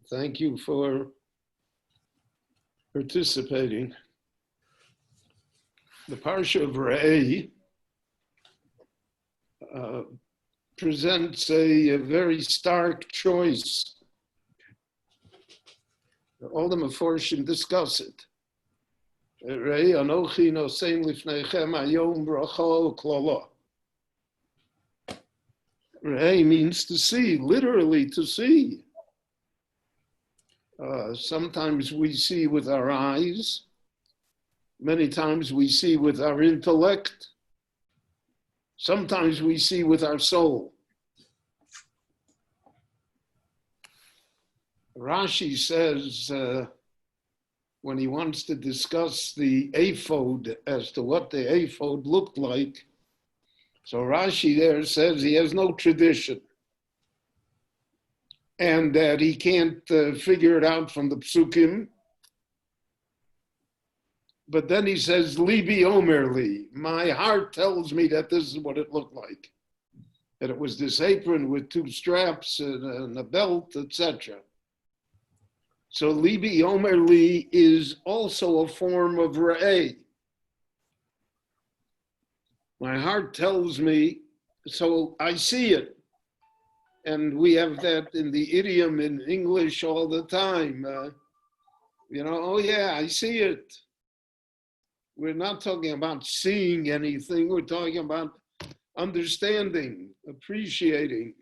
Thank you for participating. The Parsha of Re'eh presents a very stark choice. All the Meforshim discuss it. Re'eh anochi nosein lifneichem hayom bracha u'klala. Re'eh means to see, literally to see. Sometimes we see with our eyes. Many times we see with our intellect. Sometimes we see with our soul. Rashi says when he wants to discuss the ephod as to what the ephod looked like, so Rashi there says he has no tradition and that he can't figure it out from the psukim. But then he says, Libi Omer Li, my heart tells me that this is what it looked like. That it was this apron with two straps and a belt, etc. So Libi Omer Li is also a form of Re'eh. My heart tells me, so I see it. And we have that in the idiom in English all the time. Oh yeah, I see it. We're not talking about seeing anything. We're talking about understanding, appreciating,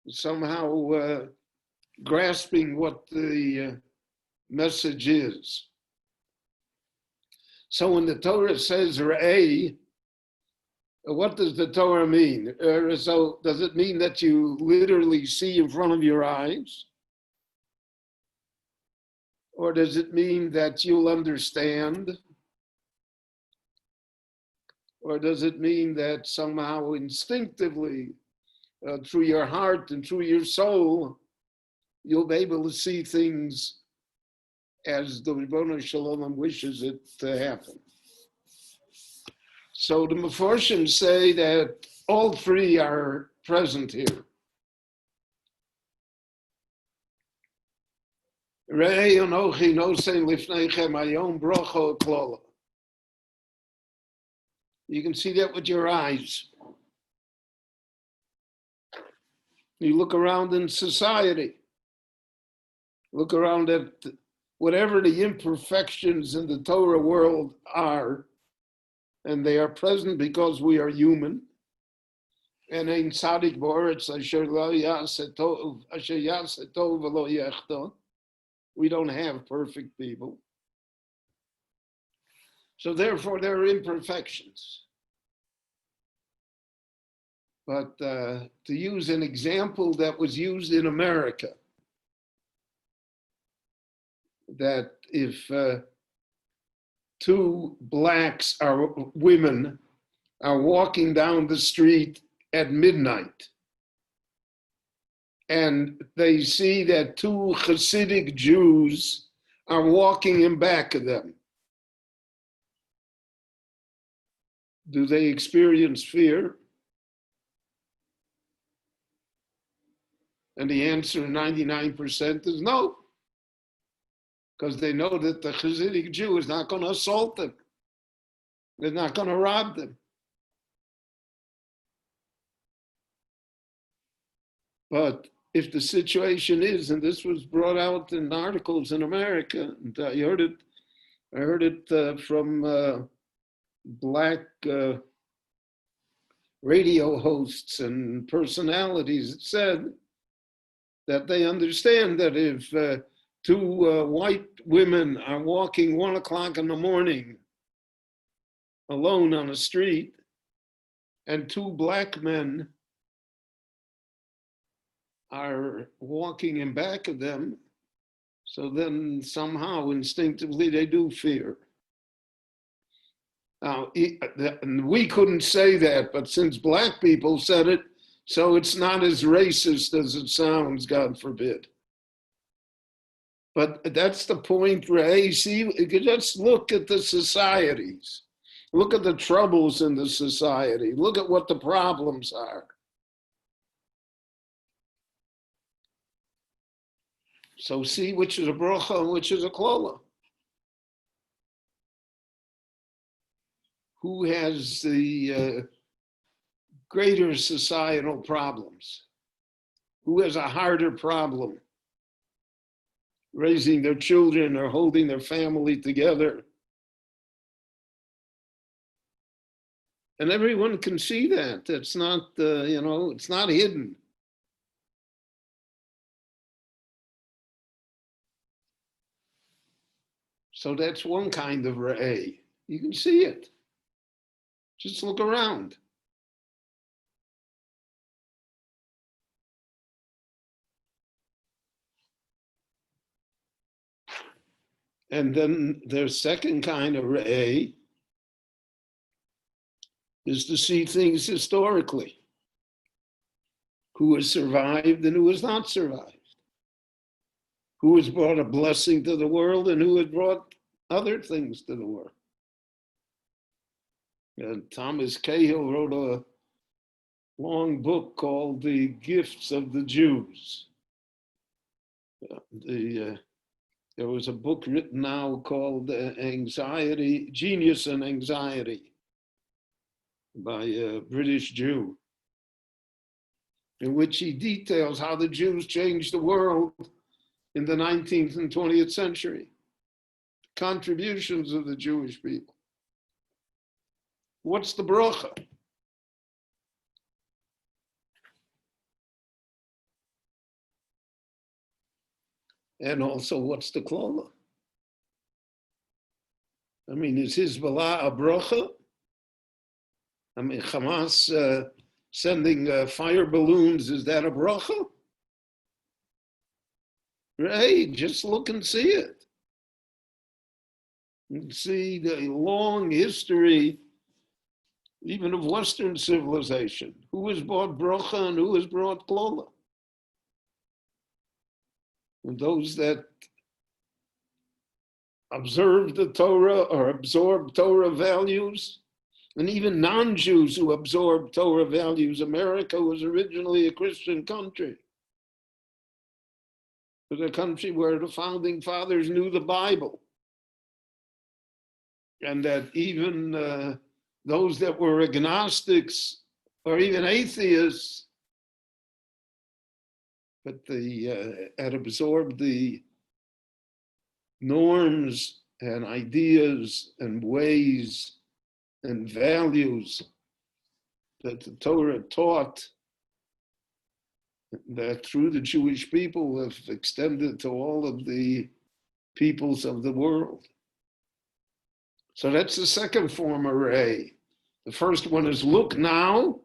somehow grasping what the message is. So when the Torah says Re'eh, what does the Torah mean? So does it mean that you literally see in front of your eyes? Or does it mean that you'll understand? Or does it mean that somehow instinctively, through your heart and through your soul, you'll be able to see things as the Ribbono Shel Olam wishes it to happen? So the Meforshim say that all three are present here. Re'eh anochi nosein lifneichem hayom bracha u'klala. You can see that with your eyes. You look around in society. Look around at whatever the imperfections in the Torah world are, and they are present because we are human. And ein tzadik ba'aretz asher lo ya'aseh tov v'lo yechta. We don't have perfect people. So therefore, there are imperfections. But to use an example that was used in America, that if two blacks are women are walking down the street at midnight and they see that two Hasidic Jews are walking in back of them, do they experience fear? And the answer 99% is no. Because they know that the Hasidic Jew is not going to assault them. They're not going to rob them. But if the situation is, and this was brought out in articles in America, and I heard it from black radio hosts and personalities, it said that they understand that if two white women are walking 1 o'clock in the morning alone on a street, and two black men are walking in back of them, so then somehow instinctively they do fear. Now, we couldn't say that, but since black people said it, so it's not as racist as it sounds, God forbid. But that's the point, Ray. See, just look at the societies. Look at the troubles in the society. Look at what the problems are. So see which is a bracha and which is a klola. Who has the greater societal problems? Who has a harder problem raising their children or holding their family together? And everyone can see that. It's not, it's not hidden. So that's one kind of re'eh. You can see it. Just look around. And then their second kind of re'eh is to see things historically. Who has survived and who has not survived. Who has brought a blessing to the world and who has brought other things to the world. And Thomas Cahill wrote a long book called The Gifts of the Jews. There was a book written now called Anxiety, Genius and Anxiety by a British Jew, in which he details how the Jews changed the world in the 19th and 20th century. Contributions of the Jewish people. What's the bracha? And also, what's the klola? I mean, is Hezbollah a bracha? I mean, Hamas sending fire balloons, is that a bracha? Right, just look and see it. You see the long history, even of Western civilization. Who has brought bracha and who has brought klola? And those that observe the Torah or absorb Torah values, and even non-Jews who absorb Torah values. America was originally a Christian country. It was a country where the founding fathers knew the Bible. And that even those that were agnostics or even atheists, but they had absorbed the norms and ideas and ways and values that the Torah taught, that through the Jewish people have extended to all of the peoples of the world. So that's the second form of re'eh. The first one is look now.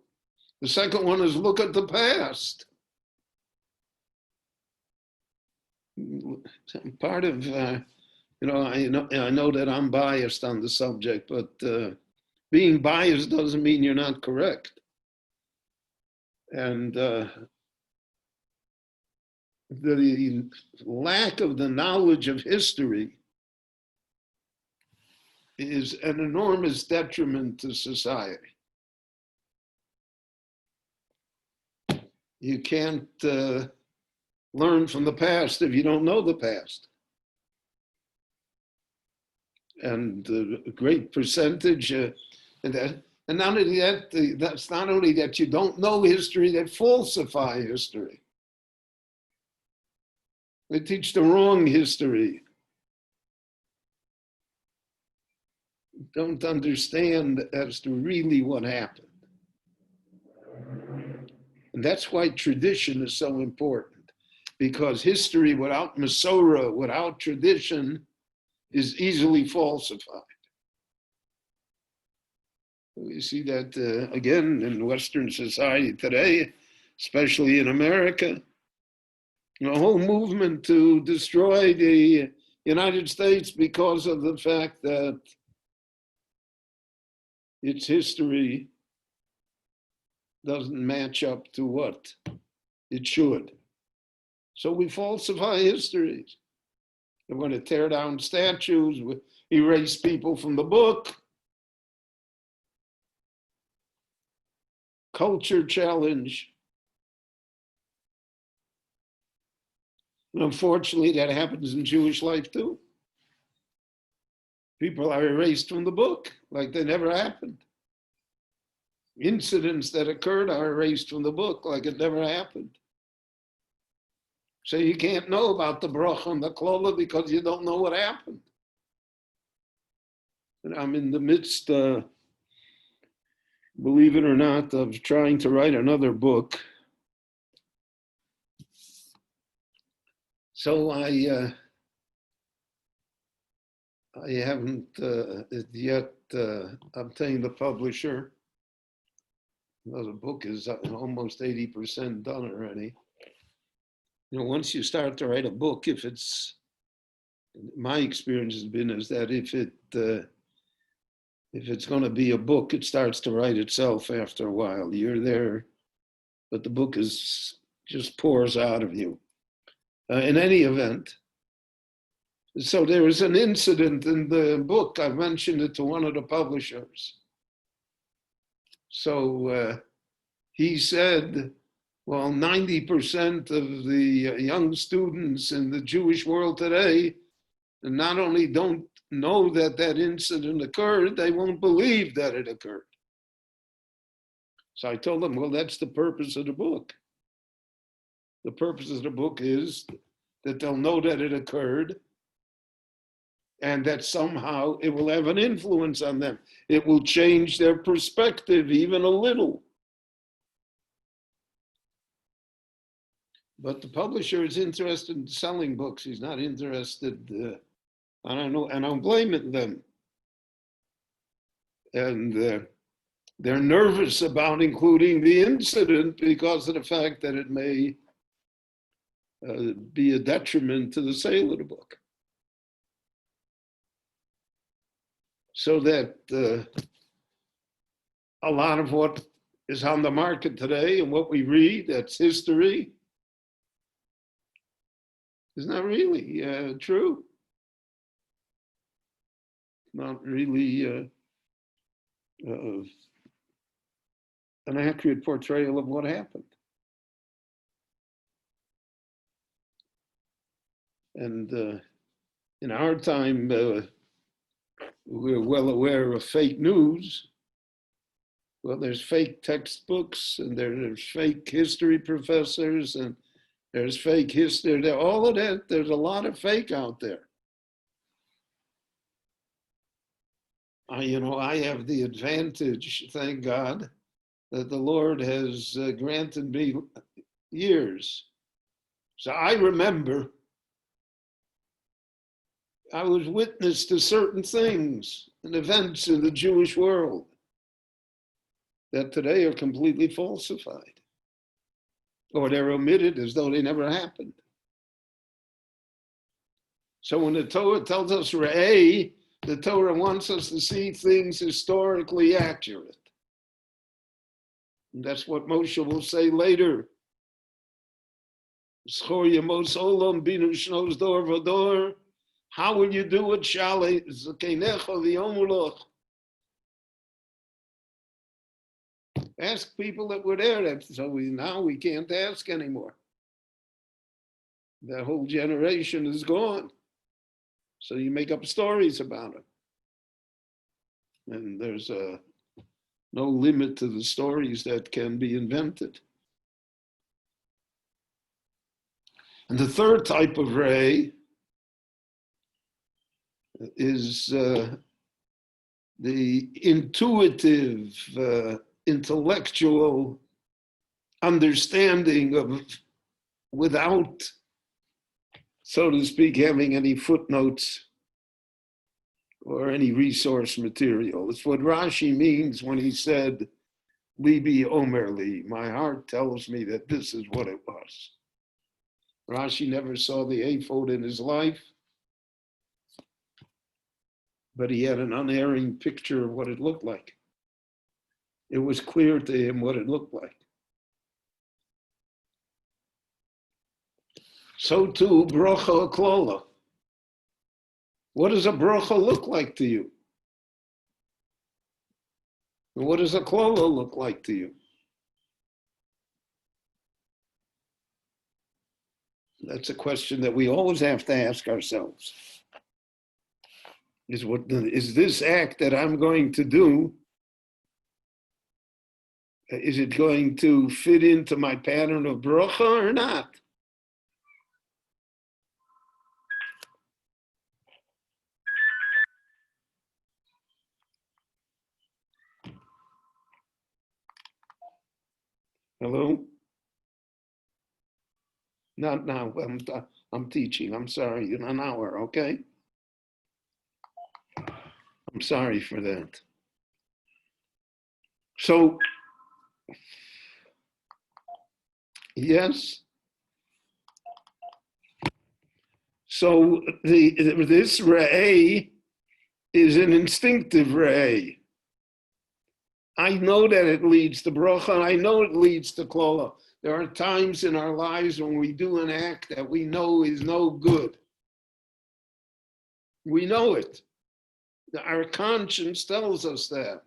The second one is look at the past. Part of, I know that I'm biased on the subject, but being biased doesn't mean you're not correct. And the lack of the knowledge of history is an enormous detriment to society. You can't learn from the past if you don't know the past. And a great percentage, and not only that, that's not only that you don't know history, that falsify history. They teach the wrong history. Don't understand as to really what happened. And that's why tradition is so important, because history without Masorah, without tradition, is easily falsified. We see that again in Western society today, especially in America. A whole movement to destroy the United States because of the fact that its history doesn't match up to what it should. So we falsify histories. We're going to tear down statues, erase people from the book. Culture challenge. And unfortunately, that happens in Jewish life too. People are erased from the book like they never happened. Incidents that occurred are erased from the book like it never happened. So you can't know about the bracha and the klola because you don't know what happened. And I'm in the midst, believe it or not, of trying to write another book. So I haven't yet obtained the publisher. The book is almost 80% done already. Once you start to write a book, if it's, my experience has been is that if it's going to be a book, it starts to write itself after a while. You're there, but the book is just pours out of you. In any event, so there was an incident in the book. I mentioned it to one of the publishers. So he said, well, 90% of the young students in the Jewish world today not only don't know that that incident occurred, they won't believe that it occurred. So I told them, well, that's the purpose of the book. The purpose of the book is that they'll know that it occurred and that somehow it will have an influence on them. It will change their perspective even a little. But the publisher is interested in selling books. He's not interested, I don't know, and I don't blame them. And they're nervous about including the incident because of the fact that it may be a detriment to the sale of the book. So that a lot of what is on the market today and what we read, that's history, is not really true. Not really an accurate portrayal of what happened. And in our time, we're well aware of fake news. Well, there's fake textbooks and there's fake history professors and there's fake history. All of that, there's a lot of fake out there. I have the advantage, thank God, that the Lord has granted me years. So I remember I was witness to certain things and events in the Jewish world that today are completely falsified, or they're omitted as though they never happened. So when the Torah tells us Re'eh, the Torah wants us to see things historically accurate. And that's what Moshe will say later. How will you do it? Ask people that were there. So now we can't ask anymore. That whole generation is gone. So you make up stories about it. And there's no limit to the stories that can be invented. And the third type of ray is the intuitive, intellectual understanding of, without, so to speak, having any footnotes or any resource material. It's what Rashi means when he said, Libi Omer Li, my heart tells me that this is what it was. Rashi never saw the ephod in his life, but he had an unerring picture of what it looked like. It was clear to him what it looked like. So too, bracha klola. What does a bracha look like to you? And what does a klola look like to you? That's a question that we always have to ask ourselves. Is this act that I'm going to do, is it going to fit into my pattern of bracha or not? Hello? Not now. I'm teaching. I'm sorry. In an hour, okay? I'm sorry for that. So, yes. So this re'eh is an instinctive re'eh. I know that it leads to bracha, and I know it leads to klola. There are times in our lives when we do an act that we know is no good. We know it. Our conscience tells us that.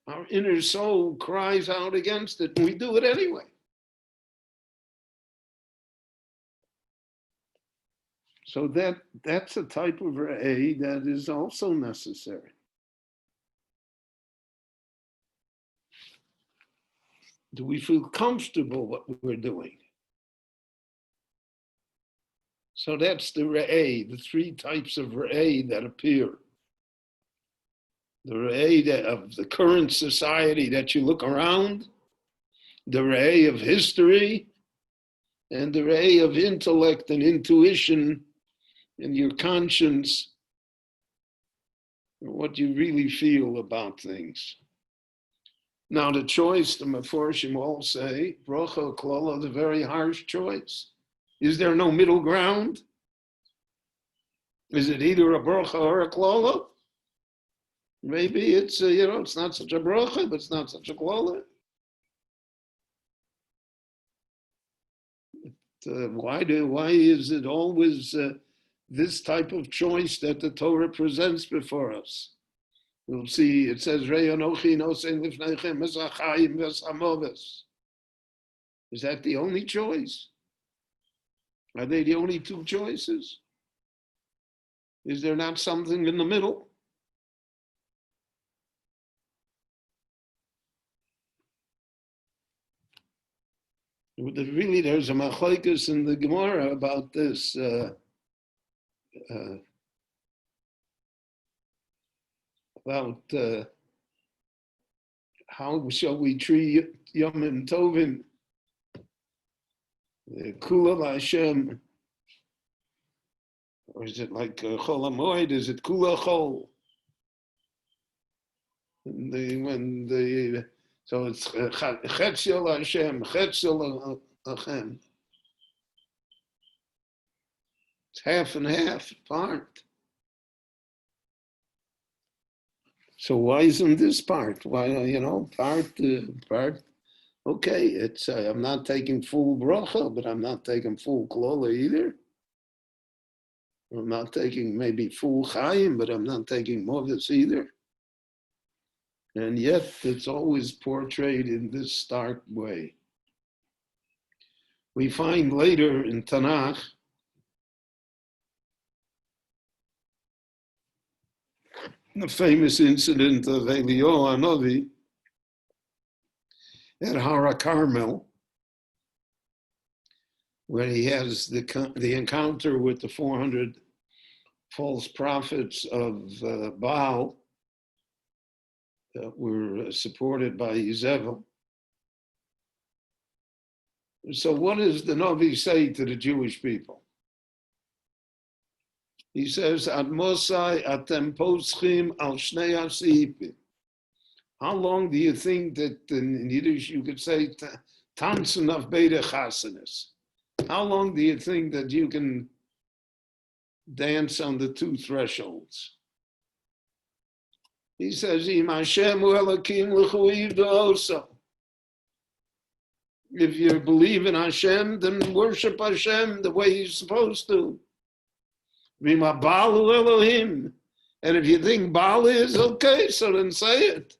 Our inner soul cries out against it, and we do it anyway. So that's a type of re'eh that is also necessary. Do we feel comfortable what we're doing? So that's the re'eh, the three types of re'eh that appear. The re'eh of the current society that you look around, the re'eh of history, and the re'eh of intellect and intuition and your conscience, and what you really feel about things. Now the choice, the Meforshim all say, bracha or klola, the very harsh choice. Is there no middle ground? Is it either a bracha or a klola? Maybe it's, it's not such a bracha, but it's not such a klola. Why is it always this type of choice that the Torah presents before us? We'll see, it says, is that the only choice? Are they the only two choices? Is there not something in the middle? Really, there's a machlokes in the Gemara about this. About how shall we treat Yom Tovim, Kula Hashem, or is it like Chol HaMoed? Is it Kula Chol? So it's Chetzil Hashem, Chetzil Hashem. It's half and half part. So why isn't this part? Why, part? Okay, it's I'm not taking full bracha, but I'm not taking full klola either. I'm not taking maybe full chayim, but I'm not taking modas either. And yet it's always portrayed in this stark way. We find later in Tanakh the famous incident of Eliyahu Hanavi at Har Carmel, where he has the encounter with the 400 false prophets of Baal that were supported by Yezebel. So what does the Navi say to the Jewish people? He says, Ad Mosai atem poschim al shnei asipim. How long do you think that in Yiddish you could say tanzen auf beide chasenes? How long do you think that you can dance on the two thresholds? He says, Im Hashem hu Elokim l'chu yivdo oso. If you believe in Hashem, then worship Hashem the way you're supposed to. V'im Baal hu Elohim. And if you think Baal is, okay, so then say it.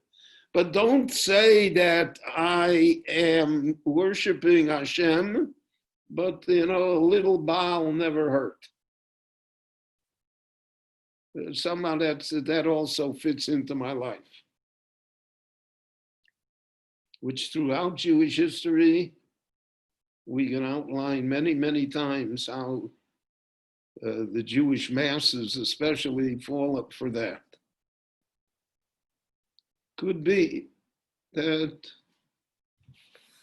But don't say that I am worshiping Hashem, but a little Baal never hurt. Somehow that also fits into my life, which throughout Jewish history, we can outline many, many times how the Jewish masses especially fall up for that. Could be that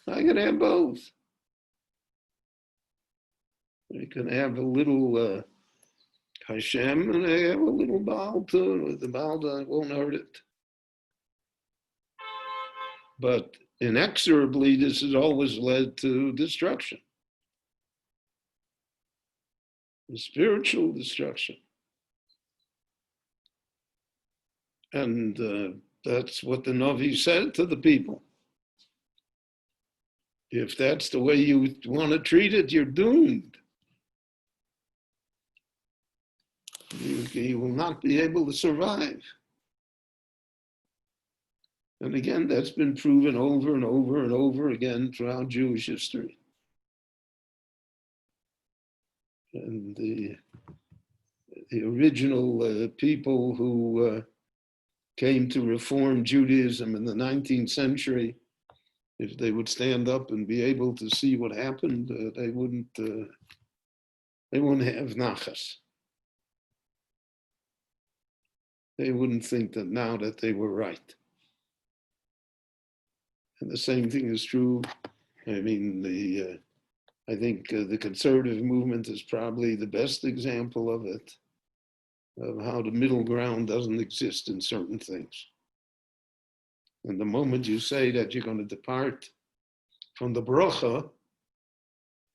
I can have both. I can have a little Hashem and I have a little Baal too. The Baal won't hurt it. But inexorably, this has always led to destruction. Spiritual destruction. And that's what the Navi said to the people. If that's the way you want to treat it, you're doomed. You will not be able to survive. And again, that's been proven over and over and over again throughout Jewish history. And the original people who came to reform Judaism in the 19th century, if they would stand up and be able to see what happened, they wouldn't have nachas. They wouldn't think that now that they were right. And the same thing is true. I mean, I think the conservative movement is probably the best example of it, of how the middle ground doesn't exist in certain things. And the moment you say that you're going to depart from the bracha,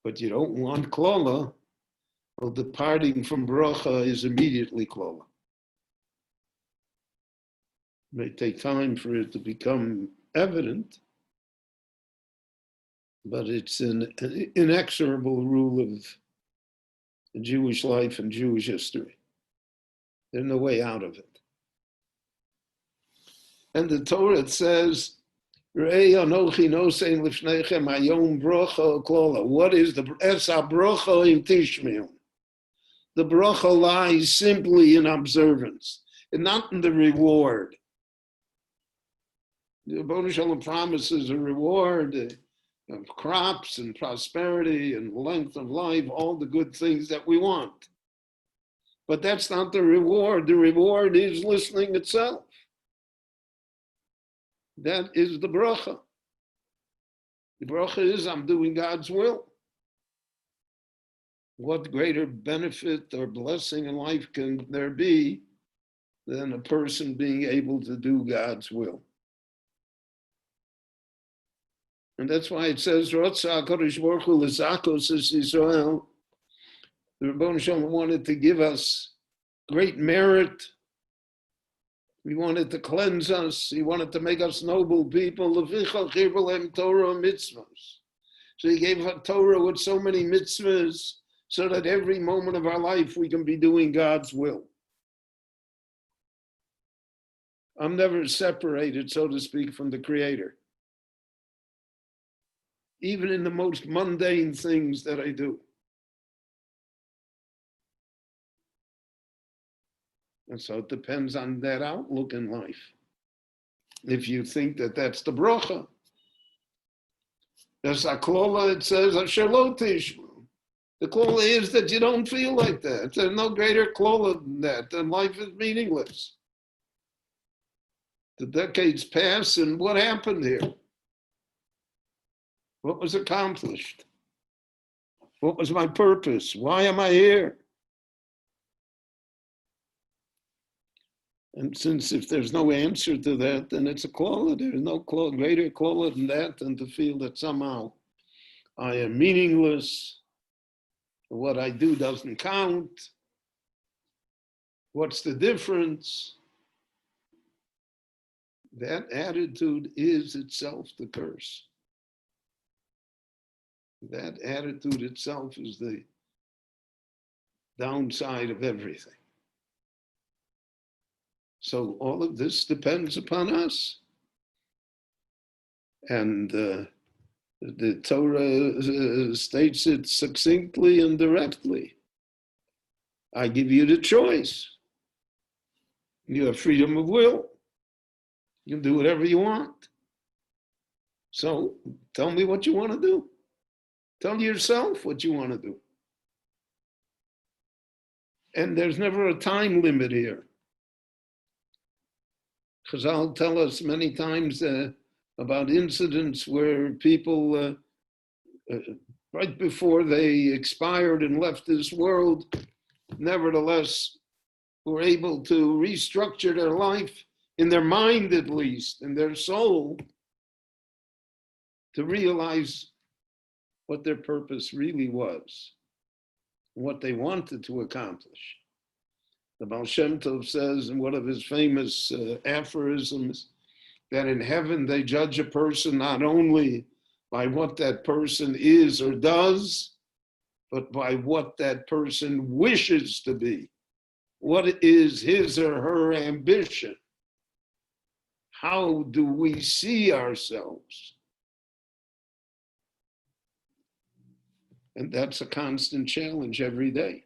but you don't want klola, well, departing from bracha is immediately klola. It may take time for it to become evident, but it's an inexorable rule of Jewish life and Jewish history. There's no way out of it. And the Torah says, what is the esa brocha in Tishmil? The brocha lies simply in observance, and not in the reward. The Rebbeinu Shalom promises a reward of crops and prosperity and length of life, all the good things that we want. But that's not the reward. The reward is listening itself. That is the bracha. The bracha is, I'm doing God's will. What greater benefit or blessing in life can there be than a person being able to do God's will? And that's why it says, Rotza HaKadosh Baruch Hu L'Zakos Es Yisrael. The Rebbeinu Shalom wanted to give us great merit. He wanted to cleanse us. He wanted to make us noble people. So he gave us Torah with so many mitzvahs so that every moment of our life we can be doing God's will. I'm never separated, so to speak, from the Creator. Even in the most mundane things that I do. And so it depends on that outlook in life. If you think that that's the bracha, there's a klola, it says, Asher lo tishma. The klola is that you don't feel like that. There's no greater klola than that, and life is meaningless. The decades pass, and what happened here? What was accomplished? What was my purpose? Why am I here? And since if there's no answer to that, then it's a klola. There is no greater klola than that, than to feel that somehow I am meaningless. What I do doesn't count. What's the difference? That attitude is itself the curse. That attitude itself is the downside of everything. So all of this depends upon us. And the Torah states it succinctly and directly. I give you the choice. You have freedom of will. You can do whatever you want. So tell me what you want to do. Tell yourself what you want to do. And there's never a time limit here. Chazal tell us many times about incidents where people, right before they expired and left this world, nevertheless were able to restructure their life, in their mind at least, in their soul, to realize what their purpose really was, what they wanted to accomplish. The Baal Shem Tov says in one of his famous aphorisms that in heaven they judge a person not only by what that person is or does, but by what that person wishes to be. What is his or her ambition? How do we see ourselves? And that's a constant challenge every day.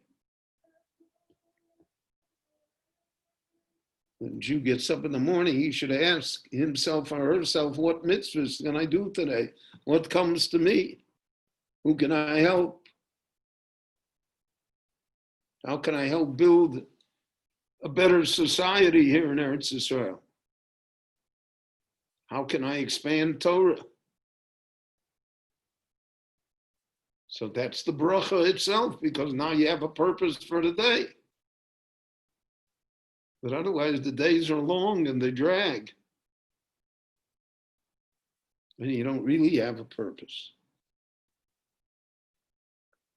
When a Jew gets up in the morning, he should ask himself or herself, what mitzvahs can I do today? What comes to me? Who can I help? How can I help build a better society here in Eretz Israel? How can I expand Torah? So that's the bracha itself, because now you have a purpose for the day. But otherwise, the days are long and they drag. And you don't really have a purpose.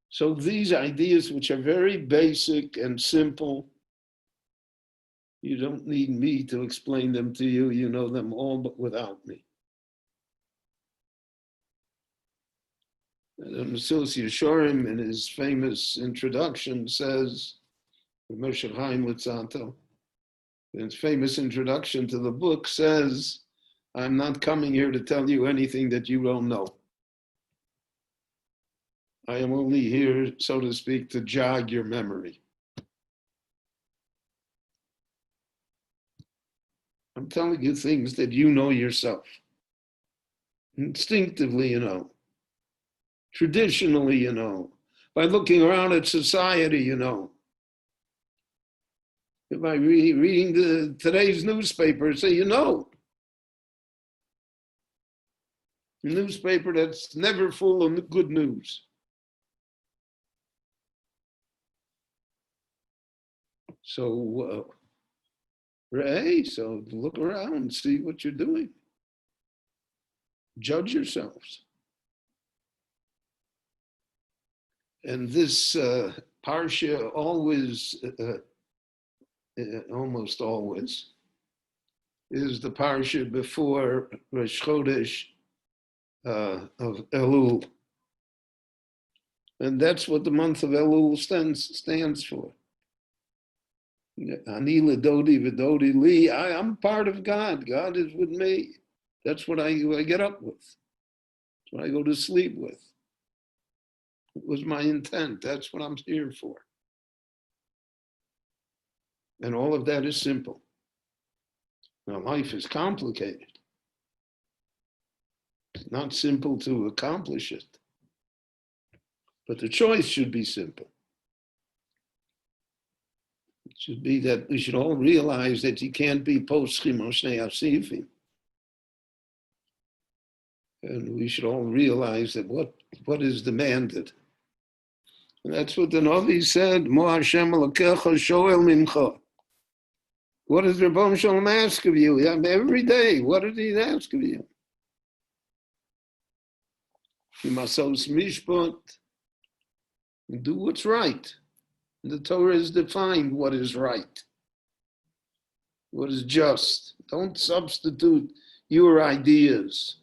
So these ideas, which are very basic and simple, you don't need me to explain them to you. You know them all, but without me. Mesilas Yesharim, in his famous introduction, says, Moshe Chaim Luzzatto, in his famous introduction to the book, says, I'm not coming here to tell you anything that you don't know. I am only here, so to speak, to jog your memory. I'm telling you things that you know yourself. Instinctively, you know. Traditionally, you know. By looking around at society, you know. By reading today's newspaper, say, you know. A newspaper that's never full of good news. So, so look around and see what you're doing. Judge yourselves. And this Parsha always, almost always, is the Parsha before Rosh Chodesh of Elul. And that's what the month of Elul stands for. Ani ledodi v'dodi li. I'm part of God. God is with me. That's what I get up with. That's what I go to sleep with. It was my intent. That's what I'm here for. And all of that is simple. Now, life is complicated. It's not simple to accomplish it. But the choice should be simple. It should be that we should all realize that you can't be poschim or shnei asifim. And we should all realize that what is demanded. And that's what the Navi said, Mo Hashem Elokecha shoel mincha. What does Rebbeinu Shalom ask of you? Every day, what did he ask of you? Masos mishpat. Do what's right. The Torah has defined what is right, what is just. Don't substitute your ideas.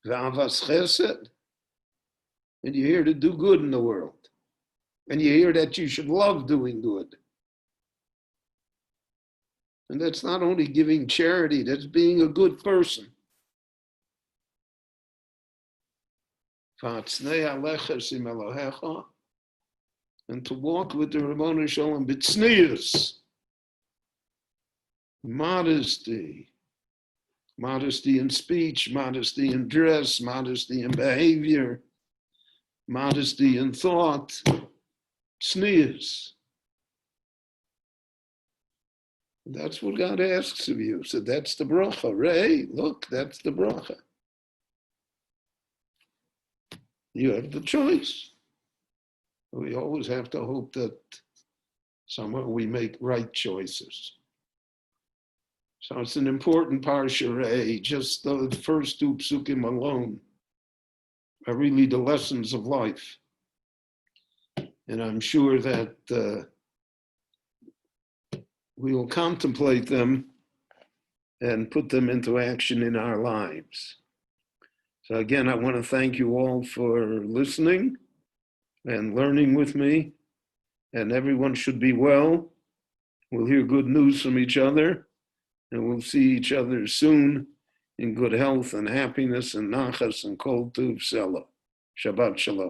V'avas chesed. And you're here to do good in the world. And you hear that you should love doing good. And that's not only giving charity, that's being a good person. And to walk with the Rabbanu Shalom b'tznius, modesty. Modesty in speech, modesty in dress, modesty in behavior, modesty in thought, tznius. That's what God asks of you. So that's the bracha. Ray, look, that's the bracha. You have the choice. We always have to hope that somehow we make right choices. So it's an important Parsha, Ray. Just the first two psukim alone are really the lessons of life. And I'm sure that we will contemplate them and put them into action in our lives. So again, I want to thank you all for listening and learning with me. And everyone should be well. We'll hear good news from each other. And we'll see each other soon in good health and happiness and nachas and kol tuv sela. Shabbat shalom.